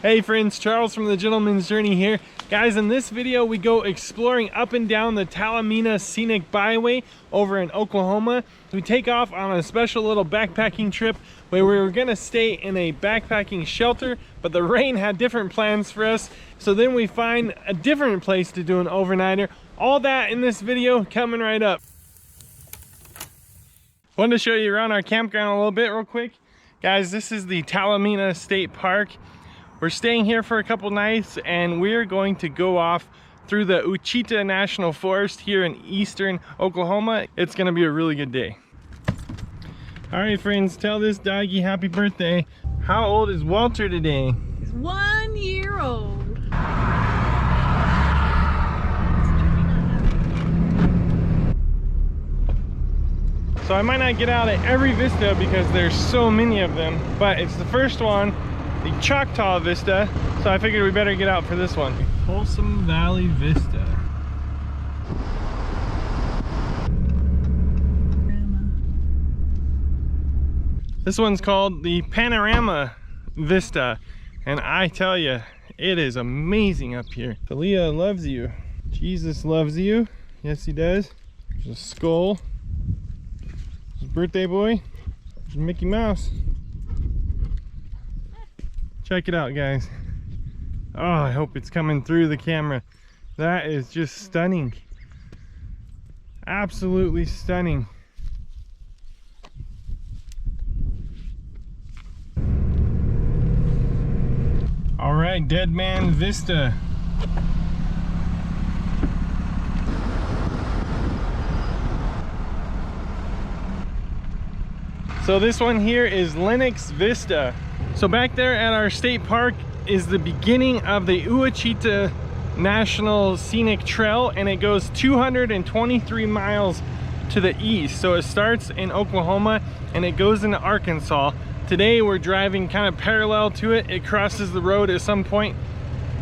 Hey friends, Charles from the Gentleman's Journey here. Guys, in this video we go exploring up and down the Talimena Scenic Byway over in Oklahoma. We take off on a special little backpacking trip where we were gonna stay in a backpacking shelter, but the rain had different plans for us. So then we find a different place to do an overnighter. All that in this video coming right up. Wanted to show you around our campground a little bit real quick. Guys, this is the Talimena State Park. We're staying here for a couple nights and we're going to go off through the Ouachita National Forest here in eastern Oklahoma. It's gonna be a really good day. All right, friends, tell this doggy happy birthday. How old is Walter today? He's 1 year old. So I might not get out at every vista because there's so many of them, but it's the first one, the Choctaw Vista, so I figured we better get out for this one. Folsom Valley Vista. This one's called the Panorama Vista, and I tell you, it is amazing up here. Talia loves you. Jesus loves you. Yes, he does. There's a skull. His birthday boy. There's Mickey Mouse. Check it out, guys. Oh, I hope it's coming through the camera. That is just stunning. Absolutely stunning. All right, Dead Man Vista. So this one here is Lennox Vista. So back there at our state park is the beginning of the Ouachita National Scenic Trail, and it goes 223 miles to the east. So it starts in Oklahoma and it goes into Arkansas. Today we're driving kind of parallel to it. It crosses the road at some point.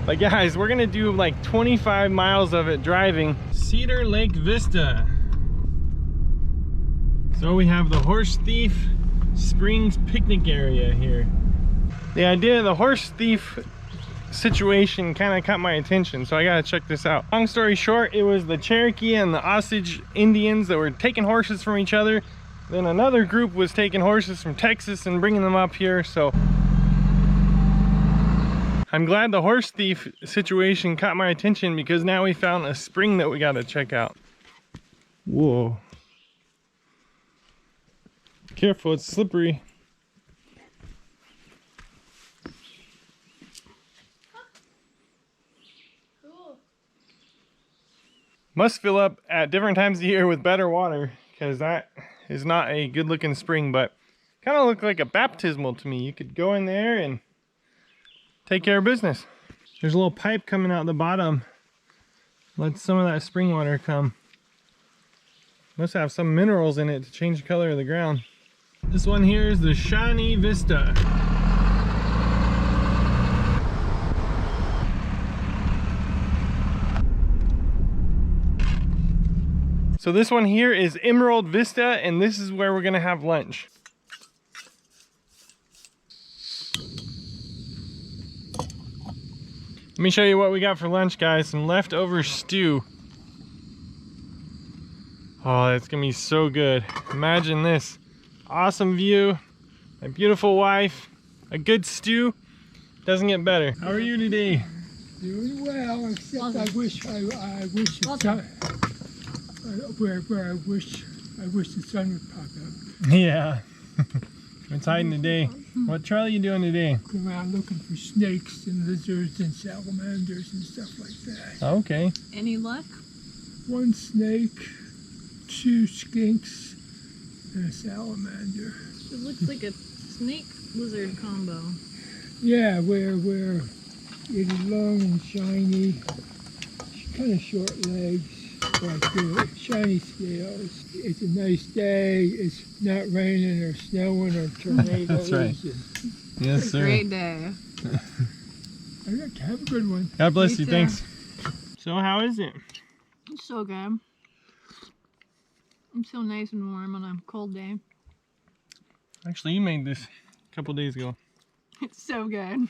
But guys, we're gonna do like 25 miles of it driving. Cedar Lake Vista. So we have the Horse Thief Springs picnic area here. The idea of the horse thief situation kind of caught my attention, so I gotta check this out. Long story short, it was the Cherokee and the Osage Indians that were taking horses from each other. Then another group was taking horses from Texas and bringing them up here, so I'm glad the horse thief situation caught my attention because now we found a spring that we gotta check out. Whoa. Careful, it's slippery. Must fill up at different times of year with better water because that is not a good looking spring, but kind of looked like a baptismal to me. You could go in there and take care of business. There's a little pipe coming out the bottom. Let some of that spring water come. Must have some minerals in it to change the color of the ground. This one here is the Shawnee Vista. So this one here is Emerald Vista, and this is where we're gonna have lunch. Let me show you what we got for lunch, guys. Some leftover stew. Oh, that's gonna be so good. Imagine this. Awesome view, my beautiful wife, a good stew. Doesn't get better. How are you today? Doing well, except awesome. I wish awesome. I wish the sun would pop up. Yeah. It's hiding today. What trail are you doing today? Going around looking for snakes and lizards and salamanders and stuff like that. Okay. Any luck? One snake, 2 skinks, and a salamander. It looks like a snake lizard combo. Yeah, where it is long and shiny, kind of short legs. Like shiny scales. It's a nice day. It's not raining or snowing or tornadoes. That's right. Yes, sir. Great day. Have a good one. God bless you. Thanks. So how is it? It's so good. It's so nice and warm on a cold day. Actually, you made this a couple days ago. It's so good.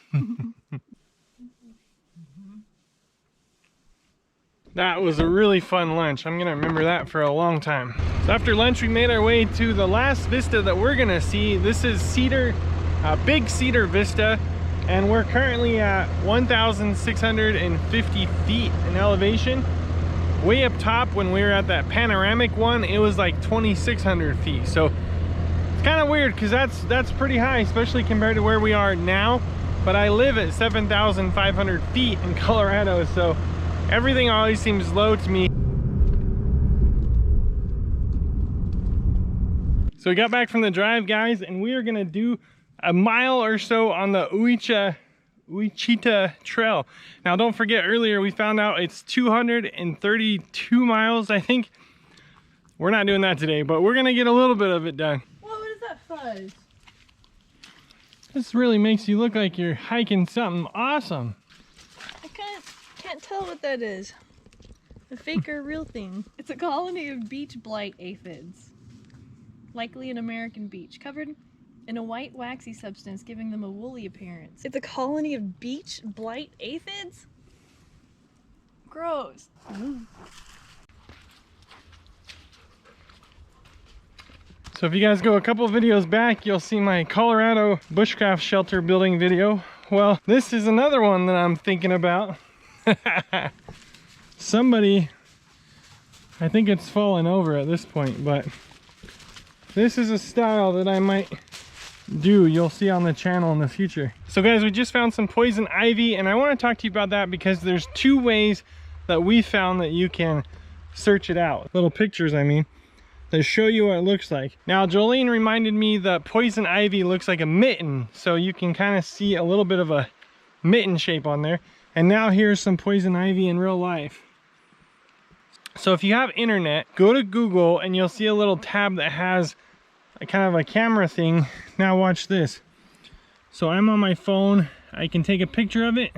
That was a really fun lunch. I'm gonna remember that for a long time. So after lunch, we made our way to the last vista that we're gonna see. This is Big Cedar Vista, and we're currently at 1,650 feet in elevation. Way up top, when we were at that panoramic one, it was like 2,600 feet. So it's kind of weird because that's pretty high, especially compared to where we are now. But I live at 7,500 feet in Colorado, so everything always seems low to me. So we got back from the drive, guys, and we are gonna do a mile or so on the Ouachita Trail. Now don't forget, earlier we found out it's 232 miles, I think. We're not doing that today, but we're gonna get a little bit of it done. What is that fuzz? This really makes you look like you're hiking something awesome. I can't tell what that is. A fake or real thing. It's a colony of beach blight aphids. Likely an American beach, covered in a white waxy substance giving them a woolly appearance. It's a colony of beach blight aphids? Gross. So if you guys go a couple videos back, you'll see my Colorado bushcraft shelter building video. Well, this is another one that I'm thinking about. Somebody, I think it's fallen over at this point, but this is a style that I might do. You'll see on the channel in the future. So guys, we just found some poison ivy, and I want to talk to you about that because there's two ways that we found that you can search it out. Little pictures, I mean, that show you what it looks like. Now Jolene reminded me that poison ivy looks like a mitten, so you can kind of see a little bit of a mitten shape on there. And now here's some poison ivy in real life. So if you have internet, go to Google and you'll see a little tab that has a kind of a camera thing. Now watch this. So I'm on my phone, I can take a picture of it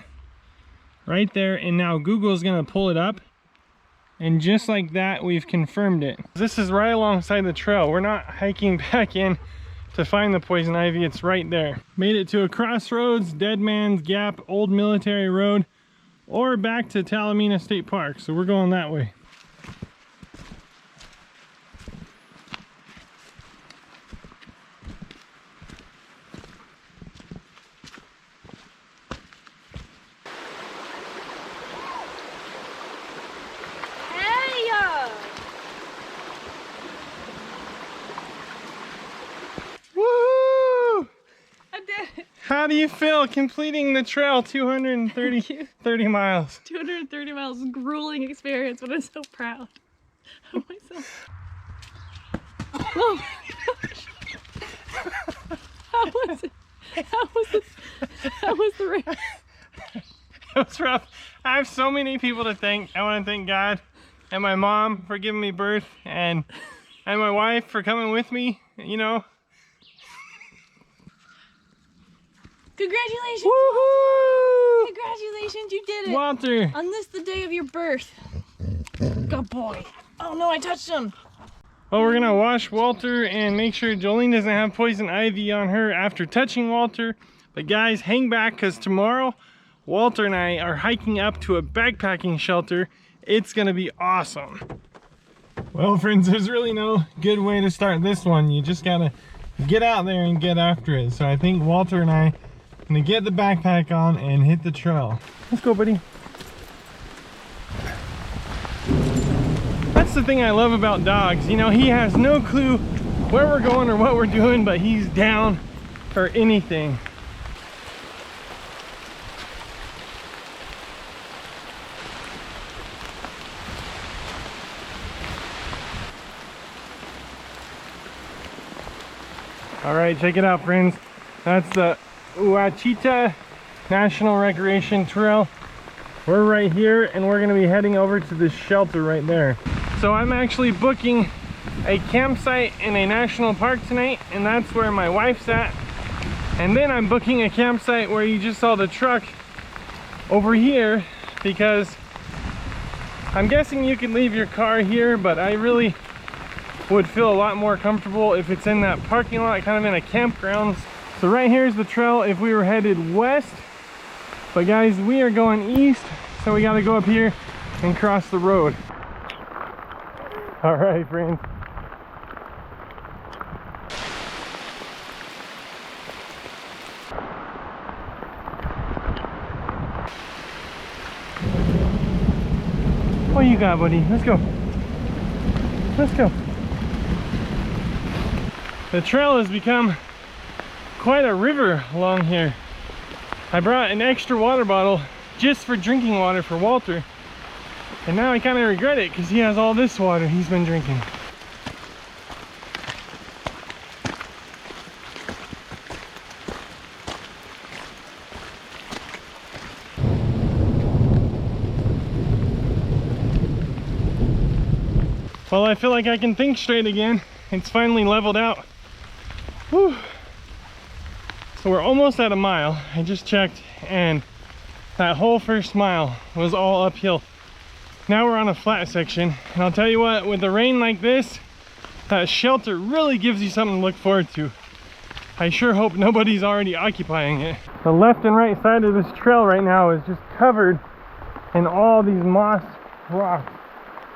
right there, and now Google's gonna pull it up, and just like that, we've confirmed it. This is right alongside the trail. We're not hiking back in to find the poison ivy, it's right there. Made it to a crossroads, Dead Man's Gap, Old Military Road, or back to Talimena State Park. So we're going that way. How do you feel completing the trail 230 miles? 230 miles, grueling experience, but I'm so proud of myself. Oh my gosh. How was it? How was the race? It was rough. I have so many people to thank. I want to thank God and my mom for giving me birth, and my wife for coming with me, you know. Congratulations! Woohoo! Congratulations, you did it! Walter! On this, the day of your birth. Good boy. Oh no, I touched him! Well, we're gonna wash Walter and make sure Jolene doesn't have poison ivy on her after touching Walter. But guys, hang back, because tomorrow, Walter and I are hiking up to a backpacking shelter. It's gonna be awesome. Well, friends, there's really no good way to start this one. You just gotta get out there and get after it. So I think Walter and I gonna get the backpack on and hit the trail. Let's go, buddy. That's the thing I love about dogs. You know, he has no clue where we're going or what we're doing, but he's down for anything. All right, check it out, friends. That's the Ouachita National Recreation Trail. We're right here, and we're gonna be heading over to this shelter right there. So I'm actually booking a campsite in a national park tonight, and that's where my wife's at. And then I'm booking a campsite where you just saw the truck over here, because I'm guessing you can leave your car here, but I really would feel a lot more comfortable if it's in that parking lot, kind of in a campground. So right here is the trail if we were headed west, but guys, we are going east, so we got to go up here and cross the road. All right, friends. What you got, buddy? Let's go. Let's go. The trail has become quite a river along here. I brought an extra water bottle just for drinking water for Walter. And now I kind of regret it because he has all this water he's been drinking. Well, I feel like I can think straight again. It's finally leveled out. Whew. So we're almost at a mile. I just checked, and that whole first mile was all uphill. Now we're on a flat section, and I'll tell you what, with the rain like this, that shelter really gives you something to look forward to. I sure hope nobody's already occupying it. The left and right side of this trail right now is just covered in all these moss rocks.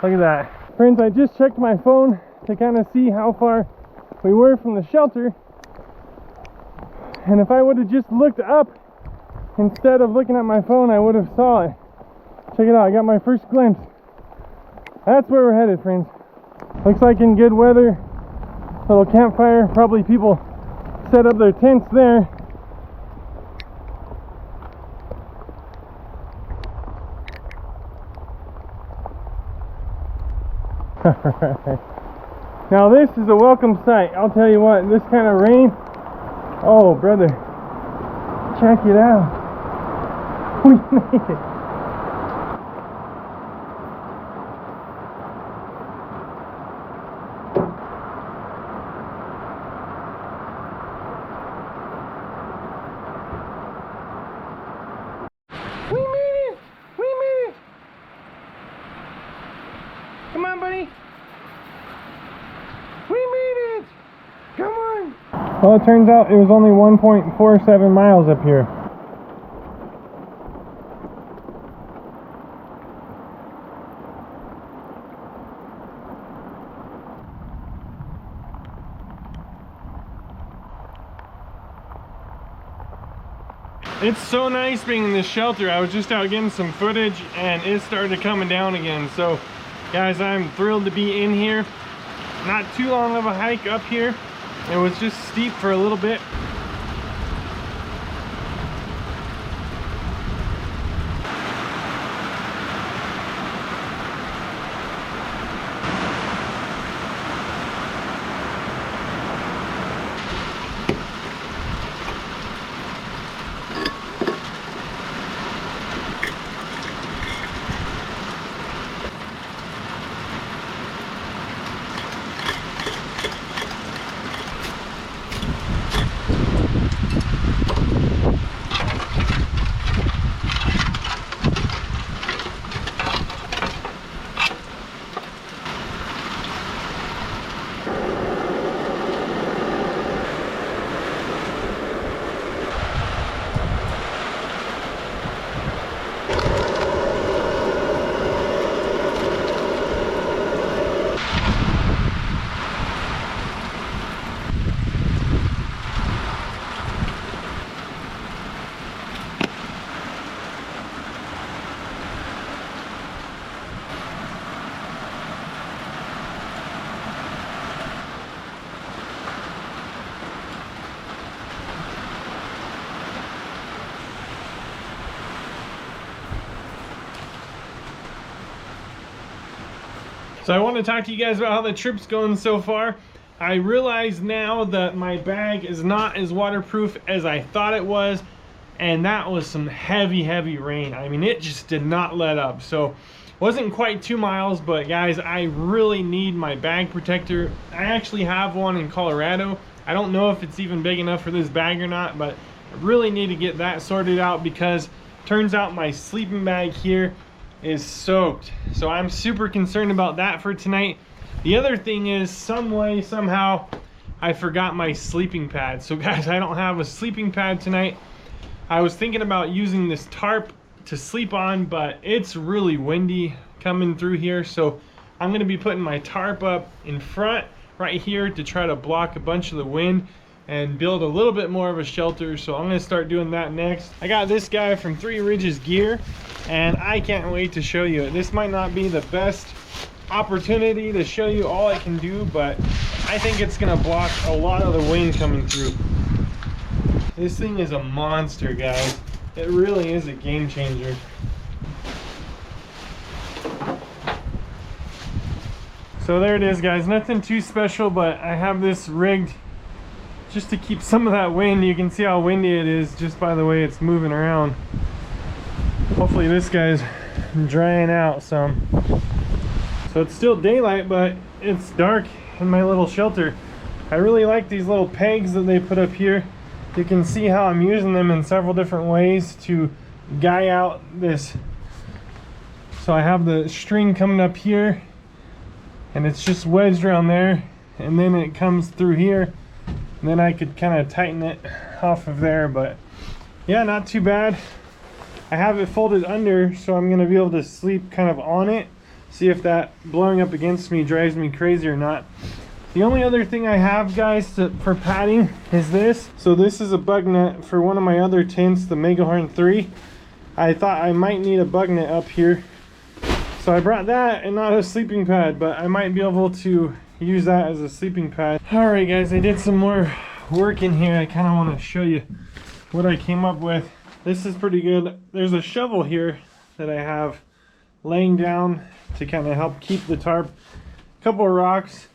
Look at that. Friends, I just checked my phone to kind of see how far we were from the shelter. And if I would have just looked up instead of looking at my phone, I would have saw it. Check it out, I got my first glimpse. That's where we're headed, friends. Looks like in good weather. Little campfire, probably people set up their tents there. Now this is a welcome sight. I'll tell you what, this kind of rain, oh brother, check it out. We made it. We made it! We made it! Come on, buddy. We made it! Come on! Well, it turns out it was only 1.47 miles up here. It's so nice being in this shelter. I was just out getting some footage and it started coming down again. So guys, I'm thrilled to be in here. Not too long of a hike up here. It was just steep for a little bit. So I want to talk to you guys about how the trip's going so far. I realize now that my bag is not as waterproof as I thought it was, and that was some heavy rain. I mean, it just did not let up. So wasn't quite 2 miles, but guys, I really need my bag protector. I actually have one in Colorado. I don't know if it's even big enough for this bag or not, but I really need to get that sorted out because turns out my sleeping bag here is soaked. So I'm super concerned about that for tonight. The other thing is somehow I forgot my sleeping pad. So guys, I don't have a sleeping pad tonight. I was thinking about using this tarp to sleep on, but it's really windy coming through here, so I'm going to be putting my tarp up in front right here to try to block a bunch of the wind and build a little bit more of a shelter. So I'm going to start doing that next. I got this guy from Three Ridges Gear, and I can't wait to show you it. This might not be the best opportunity to show you all I can do, but I think it's going to block a lot of the wind coming through. This thing is a monster, guys. It really is a game changer. So there it is, guys. Nothing too special, but I have this rigged just to keep some of that wind. You can see how windy it is just by the way it's moving around. Hopefully this guy's drying out some. So it's still daylight, but it's dark in my little shelter. I really like these little pegs that they put up here. You can see how I'm using them in several different ways to guy out this. So I have the string coming up here, and it's just wedged around there, and then it comes through here, and then I could kind of tighten it off of there. But yeah, not too bad. I have it folded under, so I'm gonna be able to sleep kind of on it, see if that blowing up against me drives me crazy or not. The only other thing I have, guys, for padding is this. So this is a bug net for one of my other tents, the Megahorn 3. I thought I might need a bug net up here, so I brought that and not a sleeping pad, but I might be able to use that as a sleeping pad. All right, guys, I did some more work in here. I kind of want to show you what I came up with. This is pretty good. There's a shovel here that I have laying down to kind of help keep the tarp. A couple of rocks.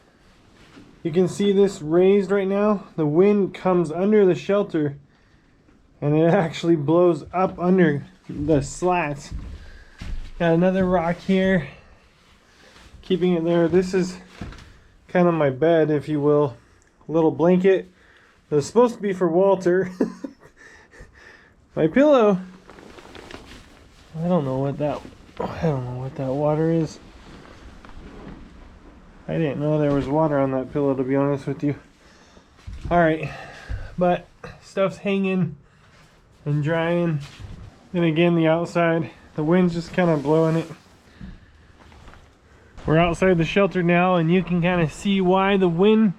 You can see this raised right now. The wind comes under the shelter and it actually blows up under the slats. Got another rock here, keeping it there. This is kind of my bed, if you will. A little blanket. It was supposed to be for Walter. My pillow. I don't know what that water is. I didn't know there was water on that pillow, to be honest with you. Alright, but stuff's hanging and drying. And again, the outside, the wind's just kind of blowing it. We're outside the shelter now, and you can kind of see why the wind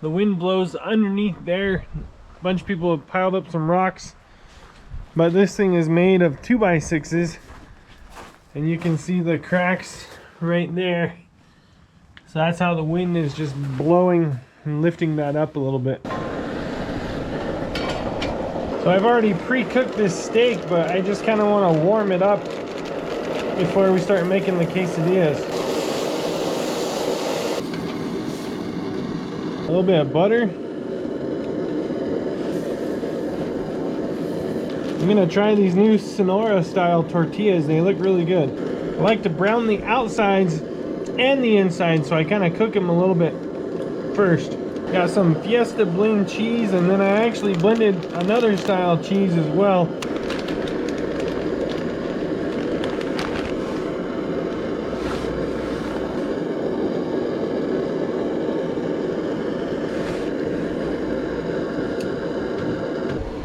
blows underneath there. A bunch of people have piled up some rocks, but this thing is made of 2x6s, and you can see the cracks right there. So that's how the wind is just blowing and lifting that up a little bit. So I've already pre-cooked this steak, but I just kind of want to warm it up before we start making the quesadillas. A little bit of butter. I'm gonna try these new Sonora style tortillas. They look really good. I like to brown the outsides and the inside, so I kind of cook them a little bit first. Got some Fiesta blend cheese, and then I actually blended another style cheese as well.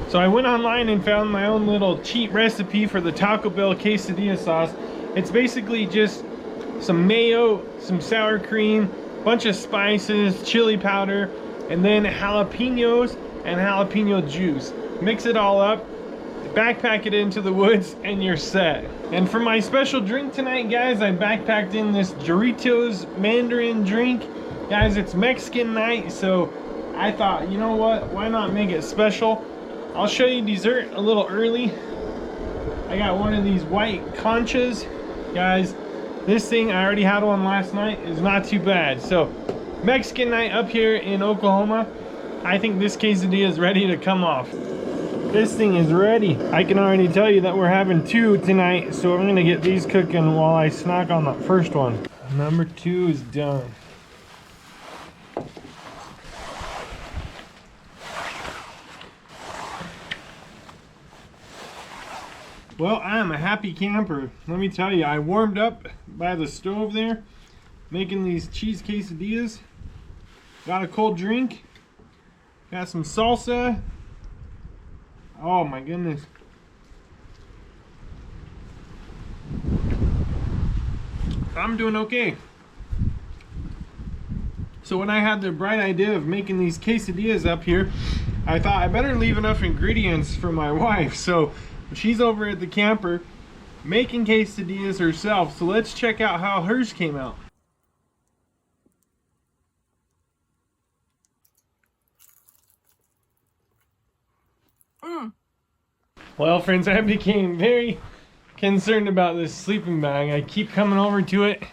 So I went online and found my own little cheat recipe for the Taco Bell quesadilla sauce. It's basically just some mayo, some sour cream, bunch of spices, chili powder, and then jalapenos and jalapeno juice. Mix it all up, backpack it into the woods, and you're set. And for my special drink tonight, guys, I backpacked in this Doritos Mandarin drink. Guys, it's Mexican night, so I thought, you know what, why not make it special? I'll show you dessert a little early. I got one of these white conchas. Guys, this thing, I already had one last night, is not too bad. So, Mexican night up here in Oklahoma. I think this quesadilla is ready to come off. This thing is ready. I can already tell you that we're having two tonight, so I'm gonna get these cooking while I snack on that first one. Number 2 is done. Well, I am a happy camper. Let me tell you, I warmed up by the stove there, making these cheese quesadillas. Got a cold drink. Got some salsa. Oh my goodness. I'm doing okay. So when I had the bright idea of making these quesadillas up here, I thought I better leave enough ingredients for my wife. So she's over at the camper making quesadillas herself. So let's check out how hers came out. Well, friends, I became very concerned about this sleeping bag. I keep coming over to it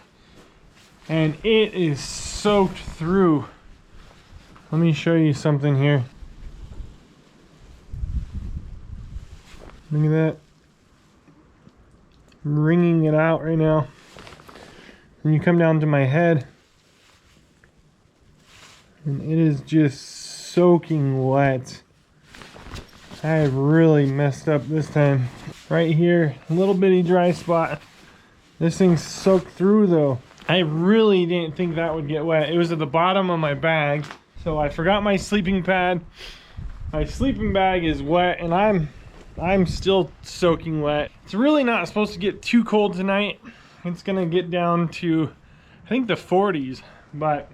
and it is soaked through. Let me show you something here. Look at that. I'm wringing it out right now. And you come down to my head and it is just soaking wet. I have really messed up this time. Right here, a little bitty dry spot. This thing's soaked through though. I really didn't think that would get wet. It was at the bottom of my bag. So I forgot my sleeping pad. My sleeping bag is wet and I'm still soaking wet. It's really not supposed to get too cold tonight. It's gonna get down to, I think, the 40s, but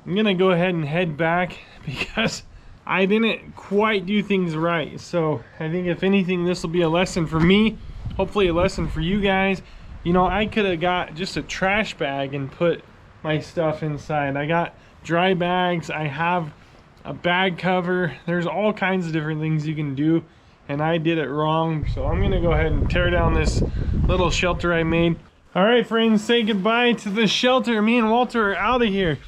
I'm gonna go ahead and head back because I didn't quite do things right. So I think if anything, this will be a lesson for me, hopefully a lesson for you guys. You know, I could have got just a trash bag and put my stuff inside. I got dry bags, I have a bag cover. There's all kinds of different things you can do, and I did it wrong. So I'm gonna go ahead and tear down this little shelter I made. All right, friends, say goodbye to the shelter. Me and Walter are out of here.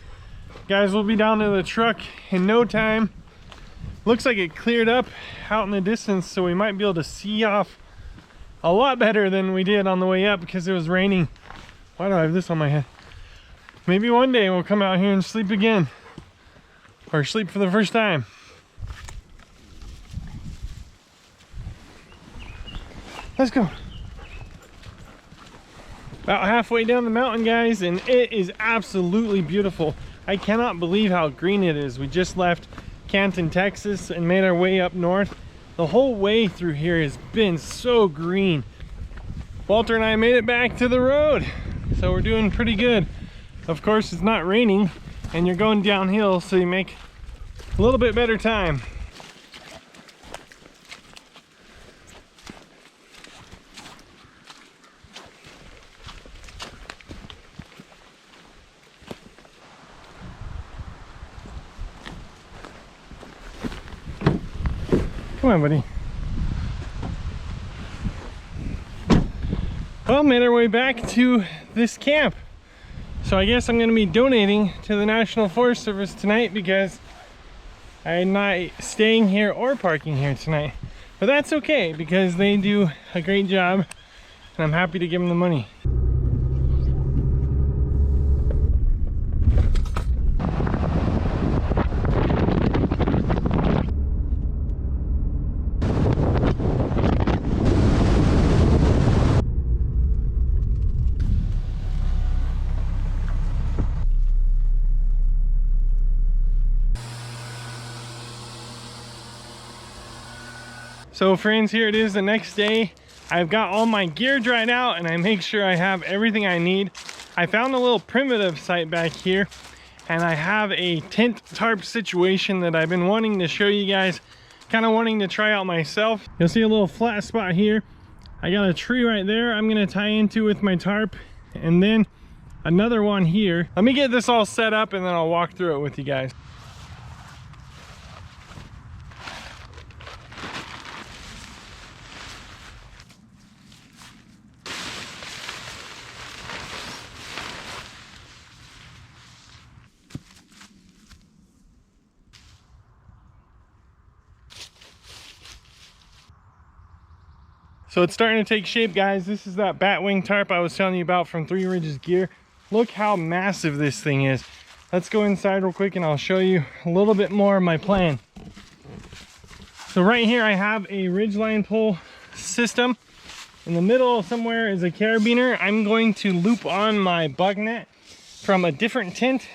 Guys, we'll be down to the truck in no time. Looks like it cleared up out in the distance, so we might be able to see off a lot better than we did on the way up because it was raining. Why do I have this on my head? Maybe one day we'll come out here and sleep again, or sleep for the first time. Let's go. About halfway down the mountain, guys, and it is absolutely beautiful. I cannot believe how green it is. We just left Canton, Texas, and made our way up north. The whole way through here has been so green. Walter and I made it back to the road, so we're doing pretty good. Of course, it's not raining and you're going downhill, so you make a little bit better time. Come on, buddy. Well, made our way back to this camp. So I guess I'm going to be donating to the National Forest Service tonight because I'm not staying here or parking here tonight. But that's okay because they do a great job and I'm happy to give them the money. So friends, here it is the next day. I've got all my gear dried out and I make sure I have everything I need. I found a little primitive site back here and I have a tent tarp situation that I've been wanting to show you guys, kind of wanting to try out myself. You'll see a little flat spot here. I got a tree right there I'm gonna tie into with my tarp, and then another one here. Let me get this all set up and then I'll walk through it with you guys. So it's starting to take shape, guys. This is that batwing tarp I was telling you about from Three Ridges Gear. Look how massive this thing is. Let's go inside real quick and I'll show you a little bit more of my plan. So right here I have a ridgeline pole system. In the middle somewhere is a carabiner. I'm going to loop on my bug net from a different tent.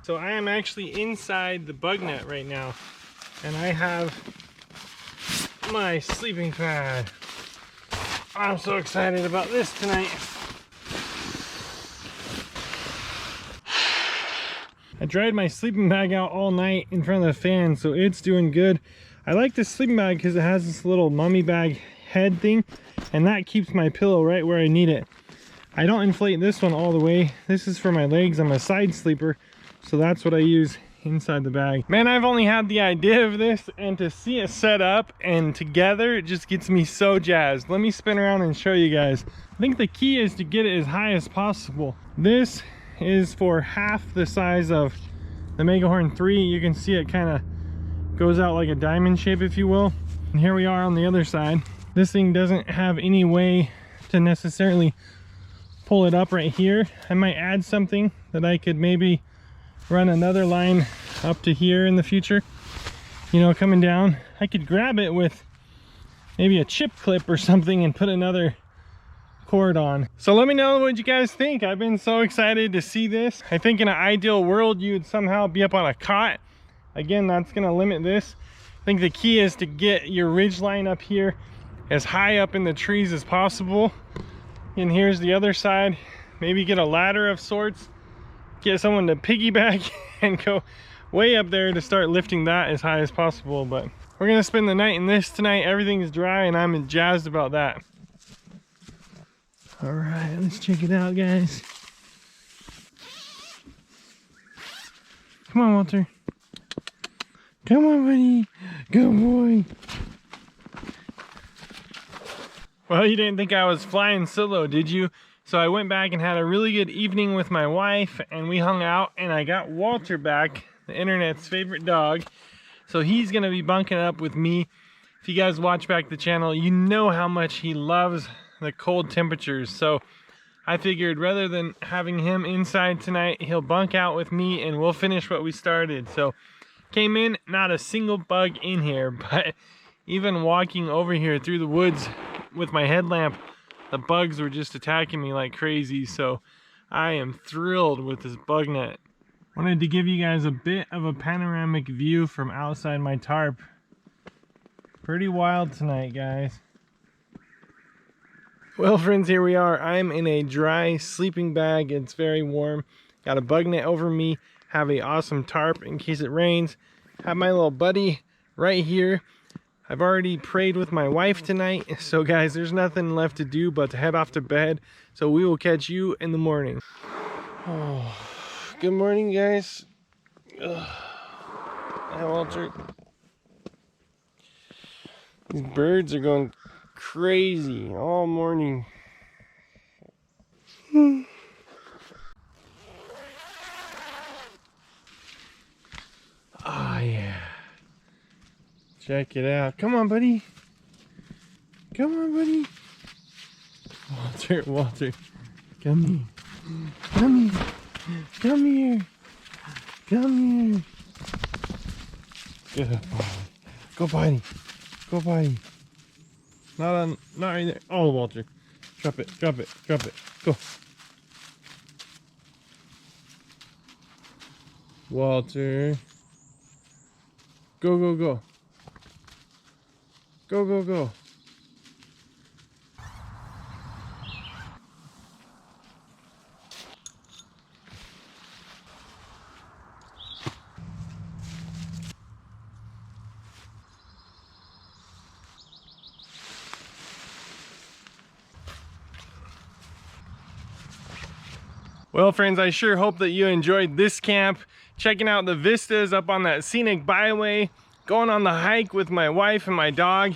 So I am actually inside the bug net right now, and I have my sleeping pad. I'm so excited about this tonight. I dried my sleeping bag out all night in front of the fan, so it's doing good. I like this sleeping bag because it has this little mummy bag head thing, and that keeps my pillow right where I need it. I don't inflate this one all the way. This is for my legs. I'm a side sleeper, so that's what I use inside the bag. Man, I've only had the idea of this, and to see it set up and together, it just gets me so jazzed. Let me spin around and show you guys. I think the key is to get it as high as possible. This is for half the size of the Megahorn 3. You can see it kind of goes out like a diamond shape, if you will. And here we are on the other side. This thing doesn't have any way to necessarily pull it up right here. I might add something that I could maybe run another line up to here in the future, you know, coming down. I could grab it with maybe a chip clip or something and put another cord on. So let me know what you guys think. I've been so excited to see this. I think in an ideal world you would somehow be up on a cot. Again, that's going to limit this. I think the key is to get your ridge line up here as high up in the trees as possible. And here's the other side. Maybe get a ladder of sorts, get someone to piggyback and go way up there to start lifting that as high as possible. But we're gonna spend the night in this tonight. Everything's dry and I'm jazzed about that. All right, let's check it out, guys. Come on, Walter. Come on, buddy. Good boy. Well, you didn't think I was flying solo, did you? So I went back and had a really good evening with my wife, and we hung out, and I got Walter back, the internet's favorite dog. So he's gonna be bunking up with me. If you guys watch back the channel, you know how much he loves the cold temperatures. So I figured rather than having him inside tonight, he'll bunk out with me and we'll finish what we started. So came in, not a single bug in here, but even walking over here through the woods with my headlamp, the bugs were just attacking me like crazy. So I am thrilled with this bug net. Wanted to give you guys a bit of a panoramic view from outside my tarp. Pretty wild tonight, guys. Well, friends, here we are. I'm in a dry sleeping bag. It's very warm. Got a bug net over me. Have a awesome tarp in case it rains. Have my little buddy right here. I've already prayed with my wife tonight. So guys, there's nothing left to do but to head off to bed. So we will catch you in the morning. Oh, good morning, guys. Hi, Walter. These birds are going crazy all morning. Oh yeah. Check it out. Come on, buddy. Come on, buddy. Walter. Come here. Come here. Come here. Come here. Good boy. Go, buddy. Go, buddy. Not right there. Oh, Walter. Drop it. Drop it. Drop it. Go. Walter. Go, go, go. Go, go, go. Well, friends, I sure hope that you enjoyed this camp, checking out the vistas up on that scenic byway, going on the hike with my wife and my dog,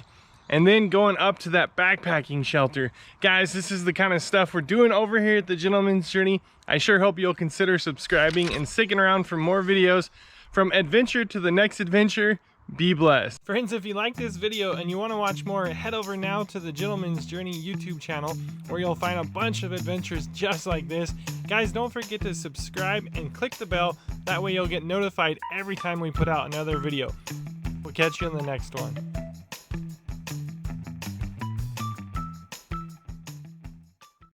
and then going up to that backpacking shelter. Guys, this is the kind of stuff we're doing over here at the Gentleman's Journey. I sure hope you'll consider subscribing and sticking around for more videos. From adventure to the next adventure, be blessed. Friends, if you like this video and you want to watch more, head over now to the Gentleman's Journey YouTube channel, where you'll find a bunch of adventures just like this. Guys, don't forget to subscribe and click the bell. That way you'll get notified every time we put out another video. We'll catch you in the next one.